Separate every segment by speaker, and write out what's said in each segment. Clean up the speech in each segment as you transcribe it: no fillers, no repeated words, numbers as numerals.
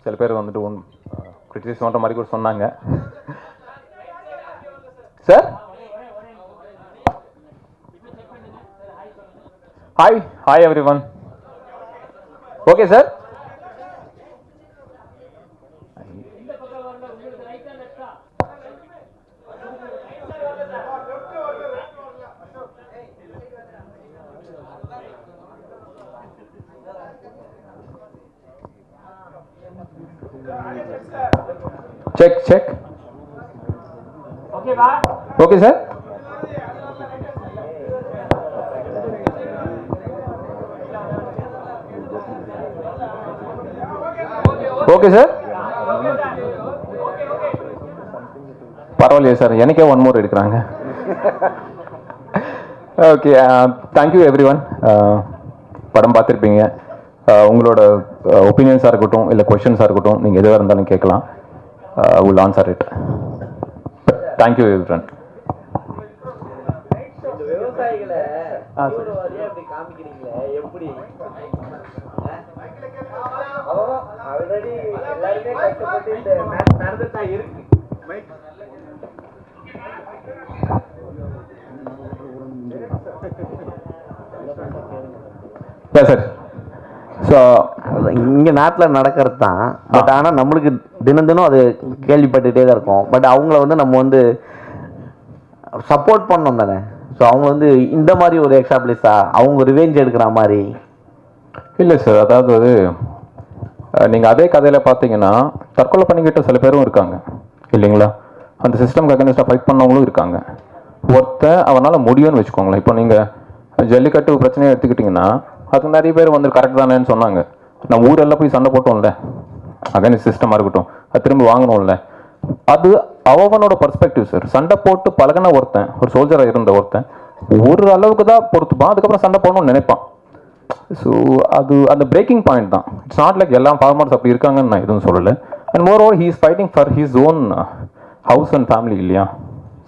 Speaker 1: சில பேர் வந்துட்டு கிரிட்டிசைஸ் பண்ணுற மாதிரி கூட சொன்னாங்க. Sir hi every one. Okay sir. Check. Okay sir. Okay sir. பரவாயில்லையே சார், எனக்கே 1 more எடுக்கிறாங்க. Okay, thank you every one. படம் பார்த்துருப்பீங்க. உங்களோட ஒப்பீனியன்ஸாக இருக்கட்டும் இல்லை கொஷின்ஸாக இருக்கட்டும், நீங்கள் எதுவாக இருந்தாலும் கேட்கலாம். will answer it. Thank you everyone. விவசாயிகளை ஊர்வாதியா இப்படி காமிக்கிறீங்களே எப்படி? ஆல்ரெடி எல்லாருமே கஷ்டப்பட்டு இந்த மேட்ச் நடந்துட்டா இருக்கு. சார் ஸோ இங்கே நாட்டில் நடக்கிறது தான். பட் ஆனால் நம்மளுக்கு தினம் தினம் அது கேள்விப்பட்டுகிட்டே தான் இருக்கும். பட் அவங்கள வந்து நம்ம வந்து சப்போர்ட் பண்ணோம் தானே. ஸோ அவங்க வந்து இந்த மாதிரி ஒரு எக்ஸாம்பிளிஸா அவங்க ரிவெஞ்ச் எடுக்கிற மாதிரி இல்லை சார். அதாவது நீங்கள் அதே கதையில் பார்த்தீங்கன்னா தற்கொலை பண்ணிக்கிட்ட சில பேரும் இருக்காங்க இல்லைங்களா? அந்த சிஸ்டம்க்கு அகேன்ஸ்டாக ஃபைட் பண்ணவங்களும் இருக்காங்க. அவனால் முடியும்னு வச்சுக்கோங்களேன். இப்போ நீங்கள் ஜல்லிக்கட்டு பிரச்சனையை எடுத்துக்கிட்டிங்கன்னா அதுக்கு நிறைய பேர் வந்து கரெக்ட் தானேன்னு சொன்னாங்க. நம்ம ஊரெல்லாம் போய் சண்டை போட்டோம்ல, அகைன்ஸ்ட் சிஸ்டமாக இருக்கட்டும், அது திரும்பி வாங்கணும்ல. அது அவனோட பர்ஸ்பெக்டிவ் சார். சண்டை போட்டு பழகின ஒருத்தன், ஒரு சோல்ஜராக இருந்த ஒருத்தன் ஒரு அளவுக்கு தான் பொறுத்துப்பான், அதுக்கப்புறம் சண்டை போடணும்னு நினைப்பான். ஸோ அது அந்த பிரேக்கிங் பாயிண்ட் தான். இட்ஸ் நாட் லைக் எல்லா ஃபார்மர்ஸ் அப்படி இருக்காங்கன்னு நான் எதுவும் சொல்லலை. And more over he is fighting for his own house and family இல்லையா?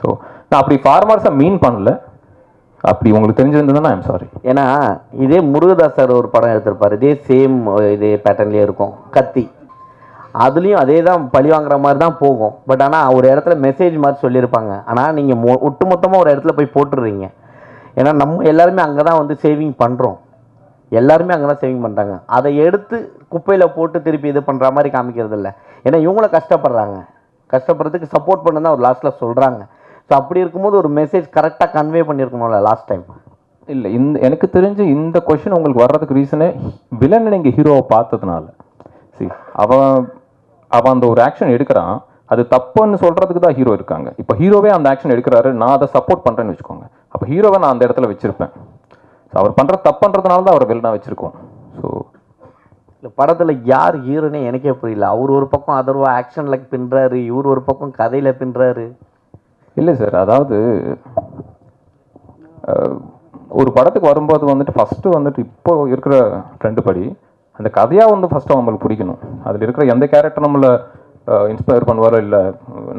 Speaker 1: ஸோ நான் அப்படி ஃபார்மர்ஸை மீன் பண்ணல. அப்படி உங்களுக்கு தெரிஞ்சிருந்ததுன்னா ஐம் சாரி. ஏன்னா இதே முருகதாஸ் சார் ஒரு படம் எடுத்திருப்பார், இதே சேம் இதே பேட்டர்ன்லேயே இருக்கும், கத்தி. அதுலேயும் அதே தான் பழி வாங்குற மாதிரி தான் போகும். பட் ஆனால் ஒரு இடத்துல மெசேஜ் மாதிரி சொல்லியிருப்பாங்க. ஆனால் நீங்கள் ஒட்டுமொத்தமாக ஒரு இடத்துல போய் போட்டுடுறீங்க. ஏன்னா நம்ம எல்லாருமே அங்கே தான் வந்து சேவிங் பண்ணுறோம். எல்லாருமே அங்கே தான் சேவிங் பண்ணுறாங்க. அதை எடுத்து குப்பையில் போட்டு திருப்பி இது பண்ணுற மாதிரி காமிக்கிறது இல்லை. ஏன்னா இவங்கள கஷ்டப்படுறதுக்கு சப்போர்ட் பண்ண தான் ஒரு லாஸ்ட்டில் சொல்கிறாங்க. ஸோ அப்படி இருக்கும்போது ஒரு மெசேஜ் கரெக்டாக கன்வே பண்ணியிருக்கணும்ல லாஸ்ட் டைம். இல்லை, எனக்கு தெரிஞ்சு இந்த கொஷின் உங்களுக்கு வர்றதுக்கு ரீசனே வில்லன் நீங்கள் ஹீரோவை பார்த்ததுனால. சரி, அவன் அந்த ஒரு ஆக்ஷன் எடுக்கிறான், அது தப்புன்னு சொல்கிறதுக்கு தான் ஹீரோ இருக்காங்க. இப்போ ஹீரோவே அந்த ஆக்ஷன் எடுக்கிறாரு, நான் அதை சப்போர்ட் பண்ணுறேன்னு வச்சுக்கோங்க. அப்போ ஹீரோவை நான் அந்த இடத்துல வச்சுருப்பேன். ஸோ அவர் பண்ணுற தப்புன்றதுனால தான் அவரை வில்லனாக வச்சுருக்கோம். ஸோ இந்த படத்தில் யார் ஹீரோனே எனக்கே புரியல. அவர் ஒரு பக்கம் அதர்வா ஆக்ஷனில் பின்னுறாரு, இவர் ஒரு பக்கம் கதையில் பின்னுறாரு. இல்லை சார், அதாவது ஒரு படத்துக்கு வரும்போது வந்துட்டு ஃபஸ்ட்டு வந்துட்டு இப்போ இருக்கிற ட்ரெண்டு படி அந்த கதையாக வந்து ஃபஸ்ட்டு நம்மளுக்கு பிடிக்கணும். அதில் இருக்கிற எந்த கேரக்டர் நம்மளை இன்ஸ்பயர் பண்ணுவாரோ இல்லை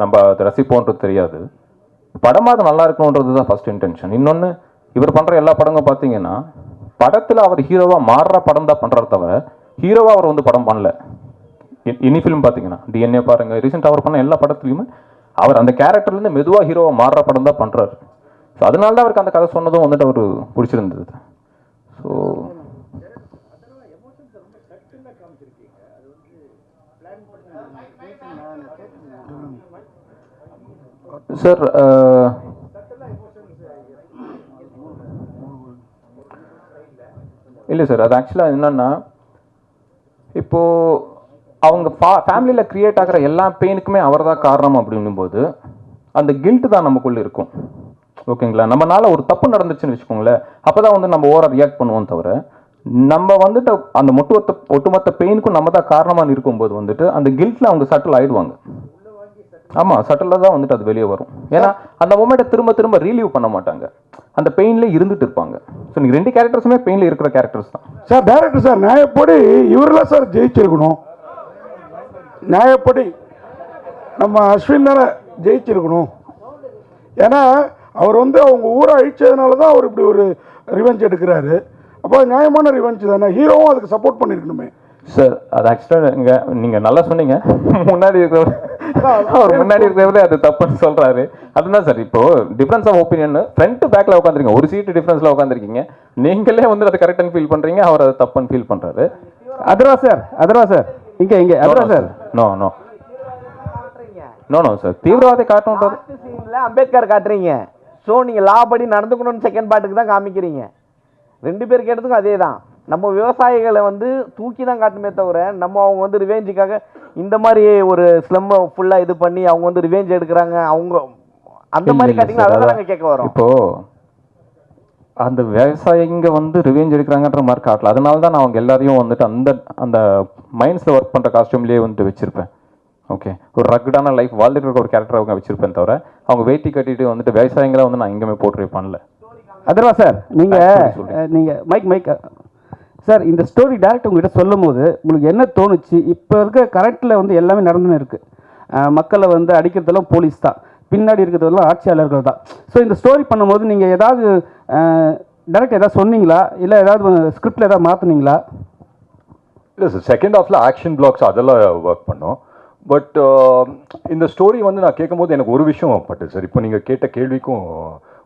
Speaker 1: நம்ம அதை ரசிப்போன்றது தெரியாது. படமாக அது நல்லா இருக்கணுன்றது தான் ஃபஸ்ட் இன்டென்ஷன். இன்னொன்று, இவர் பண்ணுற எல்லா படங்களும் பார்த்தீங்கன்னா படத்தில் அவர் ஹீரோவாக மாறுற படம் தான் பண்ணுறாரு தவிர ஹீரோவாக அவர் வந்து படம் பண்ணல. இனி ஃபிலிம் பார்த்தீங்கன்னா டிஎன்ஏ பாருங்கள், ரீசெண்டாக அவர் பண்ண எல்லா படத்துலையுமே அவர் அந்த கேரக்டர்லேருந்து மெதுவாக ஹீரோவை மாறுற படம் தான் பண்ணுறாரு. ஸோ அதனால தான் அவருக்கு அந்த கதை சொன்னதும் வந்துட்டு அவர் பிடிச்சிருந்தது. ஸோ சார் இல்லை சார், அது ஆக்சுவலாக என்னன்னா இப்போது அவங்க ஃபேமிலியில் க்ரியேட் ஆகிற எல்லா பெயினுக்குமே அவர் தான் காரணம் அப்படின்னும்போது அந்த கில்ட்டு தான் நமக்குள்ளே இருக்கும். ஓகேங்களா? நம்மளால ஒரு தப்பு நடந்துச்சுன்னு வச்சுக்கோங்களேன், அப்போ தான் வந்து நம்ம ஓவராக ரியாக்ட் பண்ணுவோம் தவிர நம்ம வந்துட்டு அந்த ஒட்டுமொத்த பெயினுக்கும் நம்ம தான் காரணமாக இருக்கும்போது வந்துட்டு அந்த கில்ட்டில் அவங்க சட்டில் ஆகிடுவாங்க. ஆமாம், சட்டில் தான் வந்துட்டு அது வெளியே வரும். ஏன்னா அந்த மொமெண்ட்டை திரும்ப திரும்ப ரீலீவ் பண்ண மாட்டாங்க, அந்த பெயின்லேயே இருந்துட்டு இருப்பாங்க. ஸோ நீங்கள் 2 கேரக்டர்ஸுமே பெயினில் இருக்கிற கேரக்டர்ஸ் தான்
Speaker 2: சார். டேரக்டர் சார் நியாயப்படி இவரெல்லாம் சார் ஜெயிச்சிருக்கணும். நியாயப்படி நம்ம அஸ்வின் தானே ஜெயிச்சிருக்கணும். ஏன்னா அவர் வந்து அவங்க ஊரை அழிச்சதுனால தான் அவர் இப்படி ஒரு ரிவெஞ்ச் எடுக்கிறாரு. அப்போ நியாயமான ரிவெஞ்ச் தானே. ஹீரோவும் அதுக்கு சப்போர்ட் பண்ணியிருக்கணுமே.
Speaker 1: சார் அது ஆக்சுவலாக நீங்கள் நல்லா சொன்னீங்க. முன்னாடி இருக்கிறவர் அவர் முன்னாடி இருக்கிறவரே அது தப்புன்னு சொல்கிறாரு. அதுதான் சார் இப்போ டிஃப்ரென்ஸ் ஆஃப் ஒப்பீனியன் ஃப்ரண்ட் பேக்கில் உட்காந்துருக்கீங்க, ஒரு சீட்டு டிஃப்ரென்ஸில் உட்காந்துருக்கீங்க. நீங்களே வந்து அது கரெக்டாக ஃபீல் பண்ணுறீங்க, அவர் அது தப்புன்னு ஃபீல் பண்ணுறாரு.
Speaker 3: அதர்வா சார் இங்கே Atharva sir
Speaker 1: no no no no sir, தீவிரவாதி காட்டணுன்றது
Speaker 4: அம்பேத்கர் காட்டுறீங்க. ஸோ நீங்கள் லா படி நடந்துக்கணும்னு செகண்ட் பார்ட்டுக்கு தான் காமிக்கிறீங்க. 2 பேர் கேட்டதுக்கும் அதே தான். நம்ம விவசாயிகளை வந்து தூக்கி தான் காட்டுமே தவிர நம்ம அவங்க வந்து ரிவேஞ்சுக்காக இந்த மாதிரி ஒரு ஸ்லம்மை ஃபுல்லாக இது பண்ணி அவங்க வந்து ரிவேஞ்ச் எடுக்கிறாங்க அவங்க அந்த மாதிரி காட்டிங்கன்னா அதான் நாங்கள் கேட்க வரோம்.
Speaker 1: இப்போ அந்த விவசாயிங்க வந்து ரிவேஞ்ச் எடுக்கிறாங்கன்ற மாதிரி காட்டல. அதனால தான் நான் அவங்க எல்லாரையும் வந்துட்டு அந்த அந்த மைண்ட்ஸில் ஒர்க் பண்ணுற காஸ்டியூம்லேயே வந்துட்டு வச்சிருப்பேன். ஓகே, ஒரு ரக்கடான லைஃப் வாழ்ந்துட்டு இருக்க ஒரு கேரக்டர் அவங்க வச்சிருப்பேன் தவிர அவங்க வேட்டி கட்டிட்டு வந்துட்டு விவசாயிங்களை வந்து நான் எங்கேயுமே போர்ட்ரே பண்ணல.
Speaker 3: அதர்வா சார் நீங்கள் மைக் சார், இந்த ஸ்டோரி டேரக்டர் உங்ககிட்ட சொல்லும் போது உங்களுக்கு என்ன தோணுச்சு? இப்போ இருக்க கரெக்டில் வந்து எல்லாமே நடந்துன்னு இருக்குது. மக்களை வந்து அடிக்கிறதெல்லாம் போலீஸ் தான், பின்னாடி இருக்கிறதெல்லாம் ஆட்சியாளர்கள் தான். ஸோ இந்த ஸ்டோரி பண்ணும்போது நீங்கள் ஏதாவது டேரக்டர் ஏதாவது சொன்னீங்களா, இல்லை ஏதாவது ஸ்கிரிப்டில் ஏதாவது மாற்றினீங்களா?
Speaker 5: இல்லை சார், செகண்ட் ஹாஃபில் ஆக்ஷன் பிளாக்ஸ் அதெல்லாம் ஒர்க் பண்ணோம். பட் இந்த ஸ்டோரி வந்து நான் கேட்கும்போது எனக்கு ஒரு விஷயம் பட்டுது சார். இப்போ நீங்கள் கேட்ட கேள்விக்கும்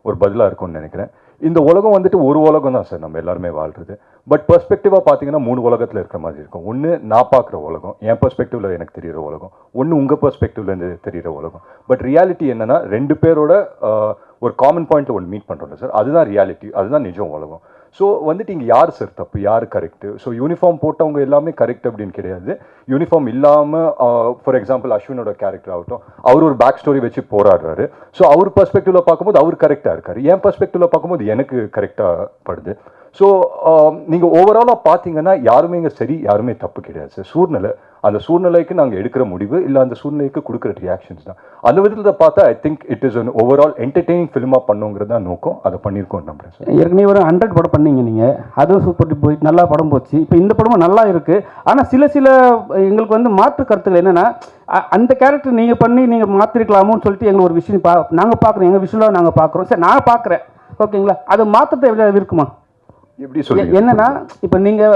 Speaker 5: ஒரு பதிலாக இருக்கும்னு நினைக்கிறேன். இந்த உலகம் வந்துட்டு ஒரு உலகம் தான் சார், நம்ம எல்லாருமே வாழ்றது. பட் பெர்ஸ்பெக்டிவாக பார்த்தீங்கன்னா 3 உலகத்தில் இருக்கிற மாதிரி இருக்கும். ஒன்று நான் பார்க்குற உலகம், என் பெர்ஸ்பெக்டிவில் எனக்கு தெரிகிற உலகம். ஒன்று உங்கள் பெர்ஸ்பெக்டிவ்லேருந்து தெரிகிற உலகம். பட் ரியாலிட்டி என்னென்னா 2 பேரோட ஒரு காமன் பாயிண்ட்டில் ஒன்று மீட் பண்ணுறோம் சார். அதுதான் ரியாலிட்டி, அதுதான் நிஜம் உலகம். ஸோ வந்துட்டு இங்கே யார் சார் தப்பு, யார் கரெக்டு? ஸோ யூனிஃபார்ம் போட்டவங்க எல்லாமே கரெக்ட் அப்படின்னு கிடையாது. யூனிஃபார்ம் இல்லாமல் ஃபார் எக்ஸாம்பிள் அஸ்வினோட கேரக்டர் ஆகட்டும், அவர் ஒரு பேக் ஸ்டோரி வச்சு போராடுறாரு. ஸோ அவர் பெர்ஸ்பெக்டிவில் பார்க்கும்போது அவர் கரெக்டாக இருக்கார், என் பெர்ஸ்பெக்டிவில் பார்க்கும்போது எனக்கு கரெக்டாக படுது. ஸோ நீங்கள் ஓவராலாக பார்த்தீங்கன்னா யாருமே இங்கே சரி, யாருமே தப்பு கிடையாது சார். சூழ்நிலை, அந்த சூழ்நிலைக்கு நாங்கள் எடுக்கிற முடிவு இல்லை அந்த சூழ்நிலைக்கு கொடுக்குற ரியாக்ஷன்ஸ் தான். அந்த விதத்தில் பார்த்தா I think it is an overall entertaining ஃபிலிமாக பண்ணுங்கிறது தான் நோக்கம். அதை பண்ணியிருக்கோம் நம்புறேன் சார்.
Speaker 3: ஏற்கனவே ஒரு 100 படம் பண்ணீங்க நீங்கள், அதுவும் சூப்பர் போயிட்டு நல்லா படம் போச்சு. இப்போ இந்த படமும் நல்லா இருக்குது. ஆனால் சில எங்களுக்கு வந்து மாற்று கருத்துக்கள் என்னென்னா, அந்த கேரக்டர் நீங்கள் பண்ணி நீங்கள் மாற்றிருக்கலாமோன்னு சொல்லிட்டு எங்களுக்கு ஒரு விஷயம் நாங்கள் பார்க்குறோம், எங்கள் விஷயம் நாங்கள் பார்க்குறோம் சார், நான் பார்க்குறேன். ஓகேங்களா, அது மாற்றத்தை எவ்வளோ இருக்குமா?
Speaker 5: எப்படி சொல்லி
Speaker 3: என்னன்னா, இப்போ நீங்கள்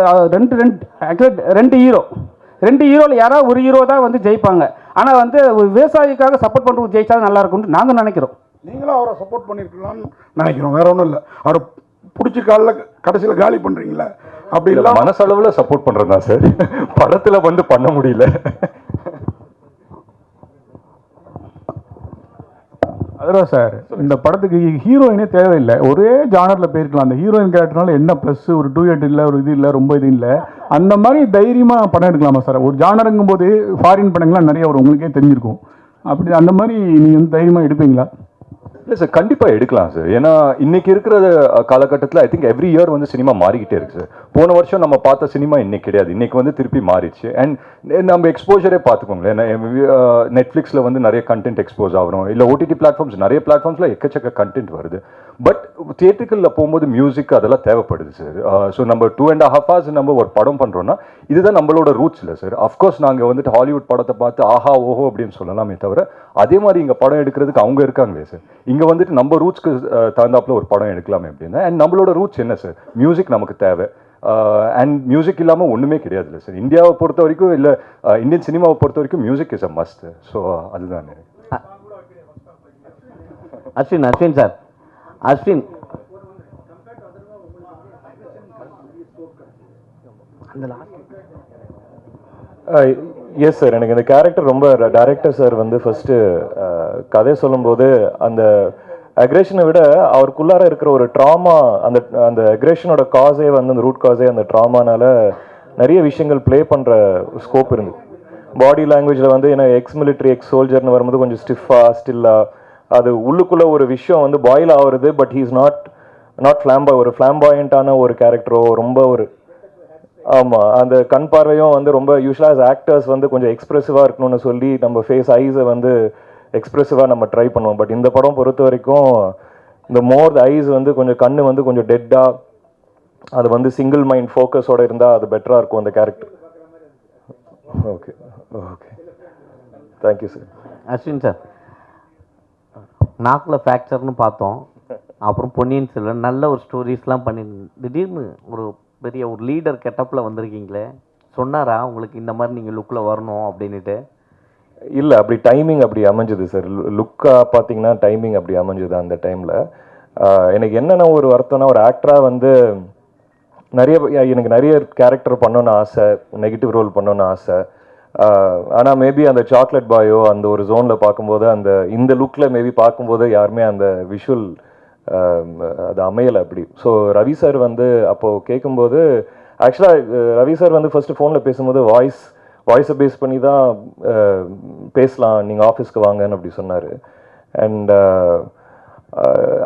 Speaker 3: ரெண்டு ஹீரோவில் யாராவது ஒரு ஹீரோ தான் வந்து ஜெயிப்பாங்க. ஆனால் வந்து ஒரு விவசாயிக்காக சப்போர்ட் பண்ணுறது ஜெயிச்சா நல்லா இருக்கும்னு நாங்கள் நினைக்கிறோம்.
Speaker 2: நீங்களும் அவரை சப்போர்ட் பண்ணியிருக்கலாம்னு நினைக்கிறோம், வேற ஒன்றும் இல்லை. அவரை பிடிச்சி கடைசியில் காலி பண்ணுறீங்களா? அப்படி இல்லை,
Speaker 5: மனசளவில் சப்போர்ட் பண்ணுறது தான் சார். படத்தில் வந்து பண்ண முடியல.
Speaker 6: அதான் சார், இந்த படத்துக்கு ஹீரோயினே தேவையில்லை, ஒரே ஜானரில் போயிருக்கலாம். அந்த ஹீரோயின் கேரக்டர்னால என்ன ப்ளஸ், ஒரு 2 இல்லை, ஒரு இது இல்லை, ரொம்ப இது இல்லை, அந்த மாதிரி தைரியமாக படம் எடுக்கலாமா சார்? ஒரு ஜானருங்கும் போது ஃபாரின் படங்கள்லாம் நிறைய வரும், உங்களுக்கே தெரிஞ்சிருக்கும். அப்படி அந்த மாதிரி நீங்கள் வந்து தைரியமாக எடுப்பீங்களா?
Speaker 5: இல்லை சார், கண்டிப்பாக எடுக்கலாம் சார். ஏன்னா இன்னைக்கு இருக்கிற காலகட்டத்தில் ஐ திங்க் எவ்ரி இயர் வந்து சினிமா மாறிக்கிட்டே இருக்கு சார். போன வருஷம் நம்ம பார்த்த சினிமா இன்னைக்கு கிடையாது, இன்னைக்கு வந்து திருப்பி மாறிடுச்சு. அண்ட் நம்ம எக்ஸ்போஜரே பார்த்துக்கோங்களேன். நெட்ஃப்ளிக்ஸில் வந்து நிறைய கண்டென்ட் எக்ஸ்போஸ் ஆகிறோம், இல்லை ஓடிடி பிளாட்ஃபார்ம்ஸ், நிறைய பிளாட்ஃபார்ம்ஸில் எக்கச்சக்க கண்டென்ட் வருது. பட் தியேட்டர்களில் போகும்போது மியூசிக் அதெல்லாம் தேவைப்படுது சார். ஸோ நம்ம 2.5 hours நம்ம ஒரு படம் பண்ணுறோன்னா இதுதான் நம்மளோட ரூட்ஸ் இல்லை சார். அஃப்கோர்ஸ் நாங்கள் வந்துட்டு ஹாலிவுட் படத்தை பார்த்து ஆஹா ஓஹோ அப்படின்னு சொல்லலாமே தவிர, அதே மாதிரி இங்கே படம் எடுக்கிறதுக்கு அவங்க இருக்காங்களே சார். இங்கே வந்துட்டு நம்ம ரூட்ஸ்க்கு தகுந்தாப்புல ஒரு படம் எடுக்கலாமே அப்படின்னா. அண்ட் நம்மளோட ரூட்ஸ் என்ன சார்? மியூசிக் நமக்கு தேவை. அண்ட் மியூசிக் இல்லாமல் ஒன்றுமே கிடையாது இல்லை சார். இந்தியாவை பொறுத்த வரைக்கும், இல்லை இந்தியன் சினிமாவை பொறுத்த வரைக்கும் music is a must. So அதுதான்.
Speaker 4: Ashwin sir, Ashwin
Speaker 7: S sir, எனக்கு இந்த கேரக்டர் ரொம்ப, டைரக்டர் சார் வந்து ஃபஸ்ட்டு கதை சொல்லும்போது அந்த அக்ரேஷனை விட அவருக்குள்ளார இருக்கிற ஒரு ட்ராமா, அந்த அக்ரேஷனோட காஸே வந்து அந்த ரூட் காஸே அந்த ட்ராமானால நிறைய விஷயங்கள் ப்ளே பண்ணுற ஸ்கோப் இருந்து. பாடி லாங்குவேஜில் வந்து ஏன்னா எக்ஸ் மிலிட்ரி எக்ஸ் சோல்ஜர்னு வரும்போது கொஞ்சம் ஸ்டிஃபாக ஸ்டில்லாக அது உள்ளுக்குள்ளே ஒரு விஷயம் வந்து பாயில் ஆகுறது. பட் ஹீ இஸ் நாட் ஒரு ஃப்ளாம்பாயண்ட்டான ஒரு கேரக்டரோ, ரொம்ப ஒரு ஆமாம் அந்த கண் பார்வையும் வந்து ரொம்ப யூஸ்வலாக ஆஸ் ஆக்டர்ஸ் வந்து கொஞ்சம் எக்ஸ்ப்ரெசிவாக இருக்கணும்னு சொல்லி நம்ம ஃபேஸ் ஐஸை வந்து எக்ஸ்ப்ரெசிவாக நம்ம ட்ரை பண்ணுவோம். பட் இந்த படம் பொறுத்த வரைக்கும் இந்த மோர் த ஐஸ் வந்து கொஞ்சம் கண்ணு வந்து கொஞ்சம் டெட்டாக, அது வந்து சிங்கிள் மைண்ட் ஃபோக்கஸோடு இருந்தால் அது பெட்டராக இருக்கும் அந்த character. Okay okay, thank you sir.
Speaker 4: Ashwin sir, நாக்கில் ஃப்ராக்சர்னு பார்த்தோம், அப்புறம் பொன்னியின் செல்வன், நல்ல ஒரு ஸ்டோரிஸ்லாம் பண்ணி திடீர்னு ஒரு பெரிய ஒரு லீடர் கெட்டப்பில் வந்திருக்கீங்களே, சொன்னாரா உங்களுக்கு இந்த மாதிரி நீங்கள் லுக்கில் வரணும் அப்படின்ட்டு?
Speaker 7: இல்லை, அப்படி டைமிங் அப்படி அமைஞ்சது சார். லுக்காக பார்த்தீங்கன்னா டைமிங் அப்படி அமைஞ்சது அந்த டைமில். எனக்கு என்னென்ன ஒரு வருத்தம்னா, ஒரு ஆக்டராக வந்து எனக்கு நிறைய கேரக்டர் பண்ணணும்னு ஆசை, நெகட்டிவ் ரோல் பண்ணணும்னு ஆசை. ஆனால் மேபி அந்த சாக்லேட் பாயோ அந்த ஒரு ஜோனில் பார்க்கும்போது இந்த லுக்கில் மேபி பார்க்கும்போது யாருமே அந்த விஷுவல் அது அமையலை அப்படி. ஸோ ரவி சார் வந்து அப்போது கேட்கும்போது, ஆக்சுவலாக ரவி சார் வந்து ஃபஸ்ட்டு ஃபோனில் பேசும்போது வாய்ஸை பேஸ் பண்ணி தான் பேசலாம், நீங்கள் ஆஃபீஸ்க்கு வாங்கன்னு அப்படி சொன்னார். அண்ட்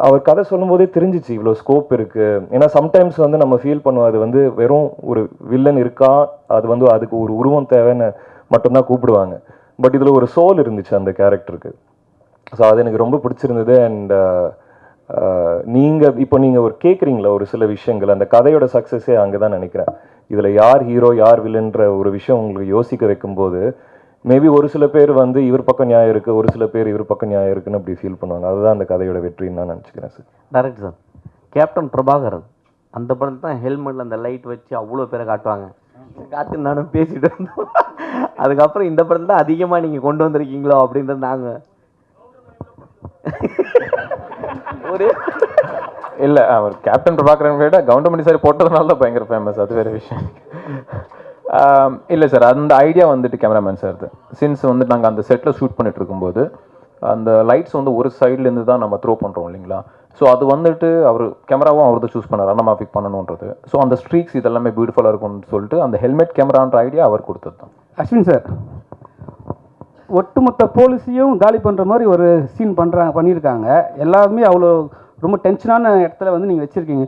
Speaker 7: அவர் கதை சொல்லும்போதே தெரிஞ்சிச்சு இவ்வளோ ஸ்கோப் இருக்குது. ஏன்னா சம்டைம்ஸ் வந்து நம்ம ஃபீல் பண்ணுவோம் அது வந்து வெறும் ஒரு வில்லன் இருக்கா, அது வந்து அதுக்கு ஒரு உருவம் தேவைன்னு மட்டும்தான் கூப்பிடுவாங்க. பட் இதில் ஒரு சோல் இருந்துச்சு அந்த கேரக்டருக்கு. ஸோ அது எனக்கு ரொம்ப பிடிச்சிருந்தது. அண்ட் நீங்கள் ஒரு கேட்குறீங்களா ஒரு சில விஷயங்கள், அந்த கதையோட சக்ஸஸே அங்கே தான் நினைக்கிறேன். இதில் யார் ஹீரோ யார் வில்லன்ற ஒரு விஷயம் உங்களுக்கு யோசிக்க வைக்கும்போது மேபி ஒரு சில பேர் வந்து இவர் பக்கம் நியாயம் இருக்குது, ஒரு சில பேர் இவர் பக்கம் நியாயம் இருக்குன்னு அப்படி ஃபீல் பண்ணுவாங்க. அதுதான் அந்த கதையோட வெற்றின்னு நான் நினச்சிக்கிறேன் சார்.
Speaker 4: டேரக்ட் சார், கேப்டன் பிரபாகரன் அந்த படத்தில் தான் ஹெல்மெட்டில் அந்த லைட் வச்சு அவ்வளோ பேரை காட்டுவாங்க. காட்டு நானும் பேசிட்டு இருந்தோம். அதுக்கப்புறம் இந்த படத்தில் தான் அதிகமாக நீங்கள் கொண்டு வந்திருக்கீங்களோ அப்படின்றது நாங்கள் ஒரு
Speaker 1: இல்லை, அவர் கேப்டன் பிரபாகரன் விட கவுண்டமணி சார் போட்டதுனால தான் பயங்கர ஃபேமஸ், அது வேறு விஷயம். இல்லை சார், அந்த ஐடியா வந்துட்டு கேமராமேன் சார் அது. சின்ஸ் வந்து நாங்கள் அந்த செட்டில் ஷூட் பண்ணிட்டு இருக்கும்போது அந்த லைட்ஸ் வந்து ஒரு சைட்லேருந்து தான் நம்ம த்ரோ பண்ணுறோம் இல்லைங்களா. ஸோ அது வந்துட்டு அவர் கேமராவும் அவர் தான் சூஸ் பண்ணார், அனமாஃபிக் பண்ணணுன்றது. ஸோ அந்த ஸ்ட்ரீக்ஸ் இதெல்லாமே பியூட்டிஃபுல்லாக இருக்கும்னு சொல்லிட்டு அந்த ஹெல்மெட் கேமரான்ற ஐடியா அவர் கொடுத்தது தான்.
Speaker 3: அஸ்வின் சார், ஒட்டுமொத்த போலீஸையும் காலி பண்ணுற மாதிரி ஒரு சீன் பண்ணியிருக்காங்க. எல்லாருமே அவ்வளோ ரொம்ப டென்ஷனான இடத்துல வந்து நீங்கள் வச்சுருக்கீங்க.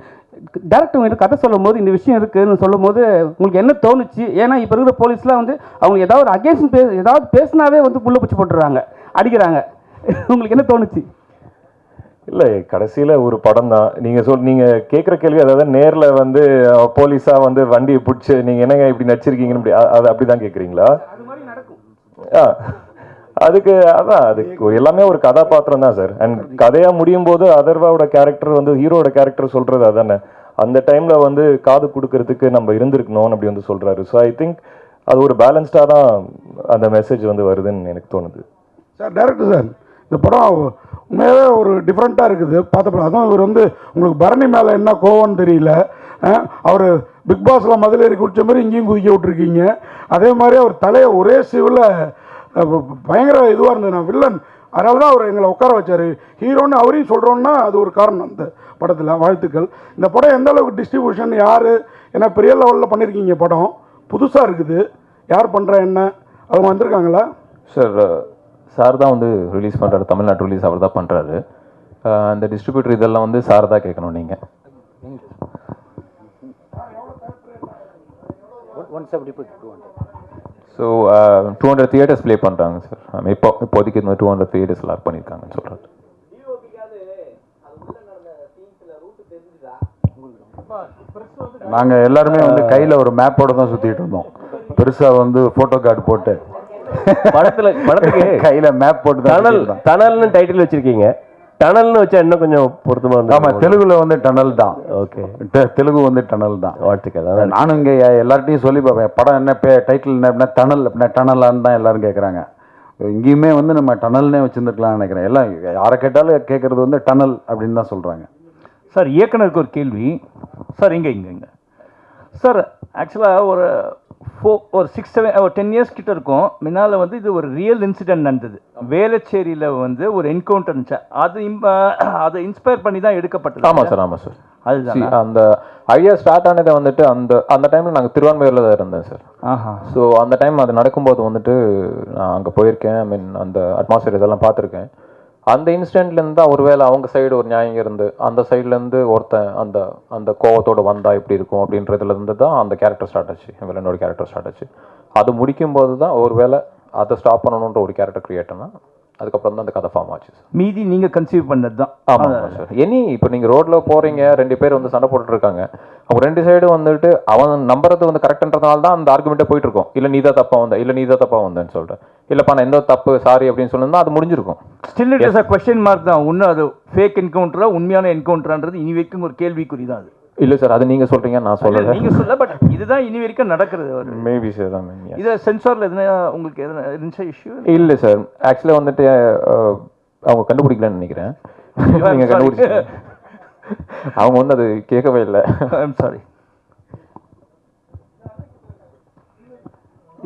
Speaker 3: டேரக்டர் உங்கள்கிட்ட கதை சொல்லும் போது இந்த விஷயம் இருக்குதுன்னு சொல்லும் போது உங்களுக்கு என்ன தோணுச்சு? ஏன்னா இப்போ இருக்கிற போலீஸ்லாம் வந்து அவங்க ஏதாவது ஒரு அகேன்ஸ்ட் ஏதாவது பேசினாவே வந்து புள்ள பிடிச்சி போட்டுறாங்க, அடிக்கிறாங்க. உங்களுக்கு என்ன தோணுச்சு?
Speaker 7: இல்லை, கடைசியில் ஒரு படம் தான். நீங்கள் கேட்குற கேள்வி, அதாவது நேரில் வந்து போலீஸாக வந்து வண்டியை பிடிச்சி நீங்கள் என்னங்க இப்படி நடிச்சிருக்கீங்கன்னு அது அப்படி தான் கேட்குறீங்களா? அதுக்கு எல்லாமே ஒரு கதாபாத்திரம் தான் சார். அண்ட் கதையாக முடியும் போது அதர்வாவோட கேரக்டர் வந்து ஹீரோட கேரக்டர் சொல்கிறது அதானே. அந்த டைமில் வந்து காது கொடுக்கறதுக்கு நம்ம இருந்திருக்கணும்னு அப்படி வந்து சொல்கிறாரு. ஸோ ஐ திங்க் அது ஒரு பேலன்ஸ்டாக தான் அந்த மெசேஜ் வந்து வருதுன்னு எனக்கு தோணுது.
Speaker 2: சார் டைரக்டர் சார், இந்த படம் உண்மையாகவே ஒரு டிஃப்ரெண்ட்டாக இருக்குது பார்த்த படம். அதுவும் இவர் வந்து உங்களுக்கு பரணி மேலே என்ன கோவம்னு தெரியல. அவர் பிக் பாஸில் மதுளேறி குடித்த மாதிரி இங்கேயும் குதிக்க விட்டுருக்கீங்க. அதே மாதிரி அவர் தலையை ஒரே சிவில் பயங்கர இதுவாக இருந்தது. நான் வில்லன், அதனால தான் அவர் எங்களை உட்கார வச்சார். ஹீரோன்னு அவரையும் சொல்கிறோன்னா அது ஒரு காரணம் அந்த படத்தில். வாழ்த்துக்கள். இந்த படம் எந்த அளவுக்கு டிஸ்ட்ரிபியூஷன் யார், ஏன்னா பெரிய லெவலில் பண்ணியிருக்கீங்க, படம் புதுசாக இருக்குது, யார் பண்ணுறா என்ன, அவங்க வந்திருக்காங்களா?
Speaker 1: சார் தான் வந்து ரிலீஸ் பண்ணுறாரு, தமிழ்நாட்டு ரிலீஸ் அவர் தான் பண்ணுறாரு. அந்த டிஸ்ட்ரிபியூட்டர் இதெல்லாம் வந்து சார் தான் கேட்கணும் நீங்கள்.
Speaker 8: 170
Speaker 1: ஸோ 200 தியேட்டர்ஸ் ப்ளே பண்ணுறாங்க சார். இப்போதைக்கு 200 தியேட்டர்ஸ் லாக் பண்ணியிருக்காங்கன்னு சொல்கிறாரு.
Speaker 9: நாங்கள் எல்லாருமே வந்து கையில் ஒரு மேப்போட தான் சுற்றிட்டு இருந்தோம். பெருசாக வந்து ஃபோட்டோ கார்டு போட்டு
Speaker 8: படத்துக்கு
Speaker 9: கையில் மேப் போட்டு தான்.
Speaker 8: டனல்னு டைட்டில் வச்சிருக்கீங்க. டனல்னு வச்சா இன்னும் கொஞ்சம் பொருத்தமாக இருக்கும்.
Speaker 9: ஆமாம், தெலுங்குல வந்து டனல் தான்.
Speaker 8: ஓகே,
Speaker 9: தெலுங்கு வந்து டனல் தான்.
Speaker 8: வாழ்த்துக்கள்.
Speaker 9: நானும் இங்கே எல்லார்ட்டையும் சொல்லி பார்ப்பேன், படம் என்ன டைட்டில் என்ன அப்படின்னா டனல் அப்படின்னா டனலான்னு தான் எல்லாரும் கேட்குறாங்க. இங்கேயுமே வந்து நம்ம டனல்னே வச்சுருந்துருக்கலாம்னு நினைக்கிறேன். எல்லாம் யாரை கேட்டாலும் கேட்குறது வந்து டனல் அப்படின்னு தான் சொல்கிறாங்க.
Speaker 10: சார், இயக்குனருக்கு ஒரு கேள்வி சார். இங்கே சார், ஆக்சுவலாக ஒரு 10 இயர்ஸ் கிட்ட இருக்கும் முன்னால் வந்து இது ஒரு ரியல் இன்சிடென்ட் நடந்தது. வேளச்சேரியில் வந்து ஒரு என்கவுண்டர் இருந்துச்சு. அதை இன்ஸ்பயர் பண்ணி தான் எடுக்கப்பட்டது.
Speaker 1: ஆமாம் சார், ஆமாம் சார்.
Speaker 10: அதுதான்
Speaker 1: அந்த ஐடியா ஸ்டார்ட் ஆனதை வந்துட்டு அந்த டைமில் நாங்கள் திருவான்மையூரில் தான் இருந்தேன் சார். ஸோ அந்த டைம் அது நடக்கும்போது வந்துட்டு நான் அங்கே போயிருக்கேன். ஐ மீன் அந்த அட்மாஸ்பியர் இதெல்லாம் பார்த்துருக்கேன். அந்த இன்சிடென்ட்லேருந்து தான் ஒருவேளை அவங்க சைடு ஒரு நியாயம் இருந்து அந்த சைட்லேருந்து ஒருத்தன் அந்த கோவத்தோடு வந்தால் எப்படி இருக்கும் அப்படின்றதுலேருந்து தான் அந்த கேரக்டர் ஸ்டார்ட் ஆச்சு, வில்லனோட கேரக்டர் ஸ்டார்ட் ஆச்சு. அது முடிக்கும்போது தான் ஒருவேளை அதை ஸ்டாப் பண்ணணுன்ற ஒரு கேரக்டர் கிரியேட் ஆனால் அதுக்கப்புறம் தான் அந்த கதை ஃபார்ம் ஆச்சு சார்.
Speaker 10: மீதி நீங்கள் கன்சீவ் பண்ணது தான்.
Speaker 1: ஆமாம் சார். இப்போ நீங்கள் ரோட்டில் போகிறீங்க, 2 பேர் வந்து சண்டை போட்டுருக்காங்க. அவங்க 2 சைடும் வந்துட்டு அவன் நம்புறது வந்து கரெக்டுன்றதுனால தான் அந்த ஆர்குமெண்ட்டே போயிட்டு இருக்கும். இல்லை நீ தான் தப்பாக வந்த, இல்லை நீ தான் தப்பாக வந்தேன்னு சொல்லிட்டு, இல்லைப்பா நான் எந்த தப்பு சாரி அப்படின்னு சொன்னா அது முடிஞ்சிருக்கும்.
Speaker 10: Still it is a question mark தான். ஒன்று அது ஃபேக் என்கவுண்டரா உண்மையான என்கவுண்டரான்றது இனி வரைக்கும் ஒரு கேள்விக்குறி தான் அது.
Speaker 1: இல்லை சார் அது நீங்கள் சொல்கிறீங்க நான் சொல்லலை.
Speaker 10: நீங்க சொல்ல, பட் இதுதான் இனி வரைக்கும் நடக்கிறது. ஒரு
Speaker 1: மேபி சார்
Speaker 10: இதை சென்சாரில் எதுனா உங்களுக்கு எதுனா இருந்துச்சா இஷ்யூ?
Speaker 1: இல்லை சார், ஆக்சுவலாக வந்துட்டு அவங்க கண்டுபிடிக்கலன்னு நினைக்கிறேன். நீங்கள் கண்டுபிடிச்சி அவங்க வந்து அது கேட்கவே இல்லை.
Speaker 10: I'm sorry.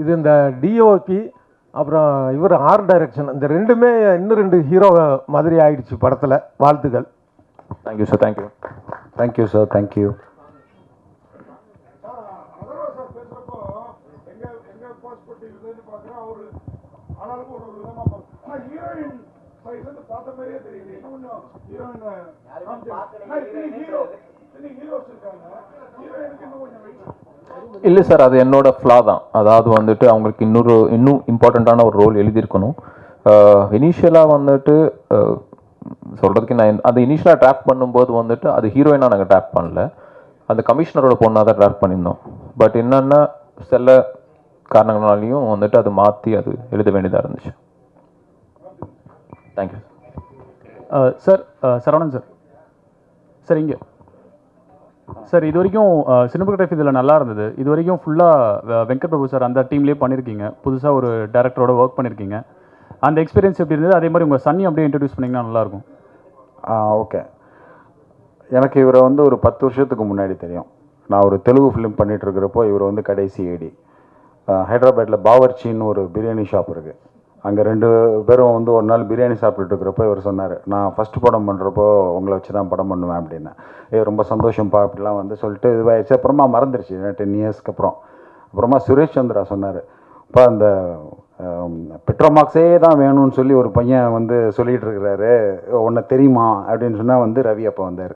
Speaker 11: இது இந்த டிஓபி அப்புறம் இவர் ஆர்ட் டைரக்ஷன் இந்த ரெண்டுமே இன்னும் 2 ஹீரோ மாதிரி ஆயிடுச்சு படத்தில். வாழ்த்துக்கள்.
Speaker 1: Thank you sir. Thank you.
Speaker 9: Thank you sir. Thank you.
Speaker 1: இல்லை சார், அது என்னோட ஃப்ளா தான். அதாவது வந்துட்டு அவங்களுக்கு இன்னும் இம்பார்ட்டண்ட்டான ஒரு ரோல் எழுதியிருக்கணும். இனிஷியலாக வந்துட்டு சொல்கிறதுக்கு நான் அது இனிஷியலாக ட்ராப் பண்ணும்போது வந்துட்டு அது ஹீரோயினாக நாங்கள் ட்ராப் பண்ணல, அந்த கமிஷனரோட பொண்ணாக தான் ட்ராப் பண்ணியிருந்தோம். பட் என்னென்னா சில காரணங்களாலையும் வந்துட்டு அது மாற்றி அது எழுத வேண்டியதாக இருந்துச்சு. Thank you
Speaker 6: sir. Saravanan sir. Sir இங்கே சார், இது வரைக்கும் சினிமோகிராஃபி இதில் நல்லா இருந்தது. இது வரைக்கும் ஃபுல்லாக வெங்கட் பிரபு சார் அந்த டீம்லேயே பண்ணியிருக்கீங்க. புதுசாக ஒரு டேரக்டரோட ஒர்க் பண்ணியிருக்கீங்க. அந்த எக்ஸ்பீரியன்ஸ் எப்படி இருந்தது? அதே மாதிரி உங்கள் சன்னி அப்படியே இன்ட்ரடியூஸ் பண்ணிங்கன்னா நல்லாயிருக்கும்.
Speaker 9: ஓகே. எனக்கு இவரை வந்து ஒரு 10 வருஷத்துக்கு முன்னாடி தெரியும். நான் ஒரு தெலுங்கு ஃபிலிம் பண்ணிகிட்ருக்கிறப்போ இவர் வந்து கடைசி ஏடி. ஹைதராபாத்தில் பாவர்ச்சின்னு ஒரு பிரியாணி ஷாப் இருக்குது. அங்கே 2 பேரும் வந்து ஒரு நாள் பிரியாணி சாப்பிட்டுட்டு இருக்கிறப்போ இவர் சொன்னார், நான் ஃபஸ்ட்டு படம் பண்ணுறப்போ உங்களை வச்சு தான் படம் பண்ணுவேன் அப்படின்னு. ரொம்ப சந்தோஷம்ப்பா அப்படிலாம் வந்து சொல்லிட்டு இதுவாகிடுச்சு. அப்புறமா மறந்துடுச்சு 10 இயர்ஸ்க்கு அப்புறம். அப்புறமா சுரேஷ் சந்திரா சொன்னார், இப்போ அந்த பெட்ரோமாக்ஸே தான் வேணும்னு சொல்லி ஒரு பையன் வந்து சொல்லிகிட்டு இருக்கிறாரு, உன்னை தெரியுமா அப்படின்னு சொன்னால் வந்து ரவி அப்போ வந்தார்.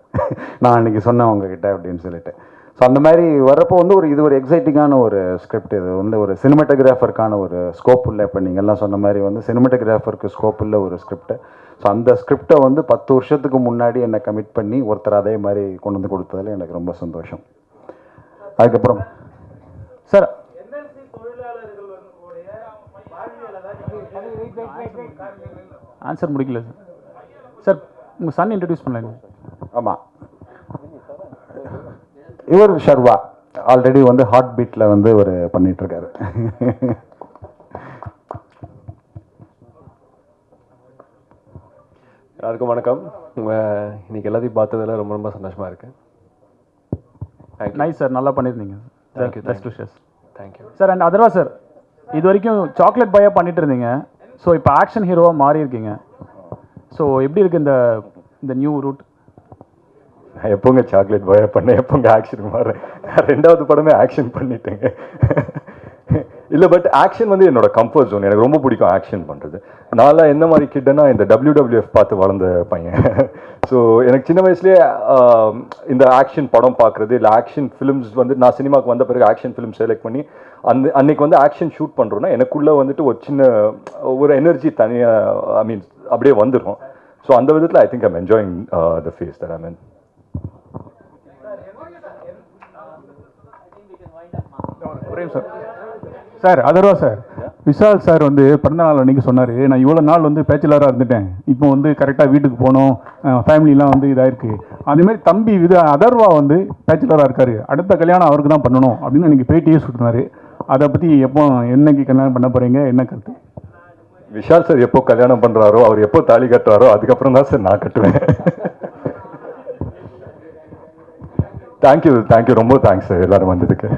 Speaker 9: நான் அன்றைக்கி சொன்னேன் உங்ககிட்ட அப்படின்னு சொல்லிட்டு. ஸோ அந்த மாதிரி வர்றப்போ வந்து இது ஒரு எக்ஸைட்டிங்கான ஒரு ஸ்கிரிப்ட். இது வந்து ஒரு சினிமாட்டோகிராஃபருக்கான ஒரு ஸ்கோப் இல்லை. இப்போ நீங்கள்லாம் சொன்ன மாதிரி வந்து சினிமாட்டோகிராஃபருக்கு ஸ்கோப் இல்லை ஒரு ஸ்கிரிப்ட். ஸோ அந்த ஸ்கிரிப்டை வந்து 10 வருஷத்துக்கு முன்னாடி என்னை கமிட் பண்ணி ஒருத்தர் அதே மாதிரி கொண்டு வந்து கொடுத்ததில் எனக்கு ரொம்ப சந்தோஷம். அதுக்கப்புறம்
Speaker 6: சார் ஆன்சர் முடிக்கல சார். சார் உங்கள் சன் இன்ட்ரடியூஸ் பண்ணல.
Speaker 9: ஆமாம், இவர் ஷர்வா ஆல்ரெடி வந்து ஹார்ட் பீட்டில் வந்து ஒரு பண்ணிகிட்ருக்காரு.
Speaker 7: எல்லாருக்கும் வணக்கம். இன்னைக்கு எல்லாத்தையும் பார்த்ததில் ரொம்ப ரொம்ப சந்தோஷமாக இருக்கேன்.
Speaker 6: நைஸ் சார், நல்லா பண்ணியிருந்தீங்க.
Speaker 7: Thank you.
Speaker 6: Best wishes.
Speaker 7: Thank you
Speaker 6: sir. And Atharva sir, இது வரைக்கும் சாக்லேட் பாயாக பண்ணிட்டு இருந்தீங்க. ஸோ இப்போ ஆக்ஷன் ஹீரோவாக மாறி இருக்கீங்க. ஸோ எப்படி இருக்குது இந்த நியூ ரூட்?
Speaker 5: நான் எப்போங்க சாக்லேட் பாயா பண்ணேன், எப்போங்க ஆக்ஷன் மாறேன்? நான் 2வது படமே ஆக்ஷன் பண்ணிட்டேங்க. இல்லை, பட் ஆக்ஷன் வந்து என்னோட கம்ஃபர்ட் ஜோன். எனக்கு ரொம்ப பிடிக்கும் ஆக்ஷன் பண்ணுறது. நான்லாம் என்ன மாதிரி கிட்டனா இந்த WWF பார்த்து வளர்ந்த பையன். ஸோ எனக்கு சின்ன வயசுலேயே இந்த ஆக்ஷன் படம் பார்க்குறது, இல்லை ஆக்ஷன் ஃபிலிம்ஸ் வந்து நான் சினிமாவுக்கு வந்த பிறகு ஆக்ஷன் ஃபிலிம் செலக்ட் பண்ணி அன்னைக்கு வந்து ஆக்ஷன் ஷூட் பண்ணுறோன்னா எனக்குள்ளே வந்துட்டு ஒரு சின்ன ஒரு எனர்ஜி தனியாக அப்படியே வந்துடும். ஸோ அந்த விதத்தில் I think I'm enjoying the phase that I mean.
Speaker 6: Sir. Sir Atharva sir, Vishal sir வந்து பிறந்த நாள் அன்றைக்கி சொன்னார், நான் இவ்வளோ நாள் வந்து பேச்சுலராக இருந்துட்டேன், இப்போ வந்து கரெக்டாக வீட்டுக்கு போகணும், ஃபேமிலிலாம் வந்து இதாகிருக்கு. அதேமாதிரி தம்பி அதர்வா வந்து பேச்சுலராக இருக்கார், அடுத்த கல்யாணம் அவருக்கு தான் பண்ணணும் அப்படின்னு எனக்கு பேட்டியே சொல்லினார். அதை பற்றி எப்போ என்னைக்கு கல்யாணம் பண்ண போகிறீங்க, என்ன கருத்து?
Speaker 5: விஷால் சார் எப்போ கல்யாணம் பண்ணுறாரோ, அவர் எப்போ தாலி கட்டுறாரோ அதுக்கப்புறம் தான் சார் நான் கட்டுவேன். தேங்க்யூ. ரொம்ப தேங்க்ஸ் சார் எல்லாரும் வந்ததுக்கு.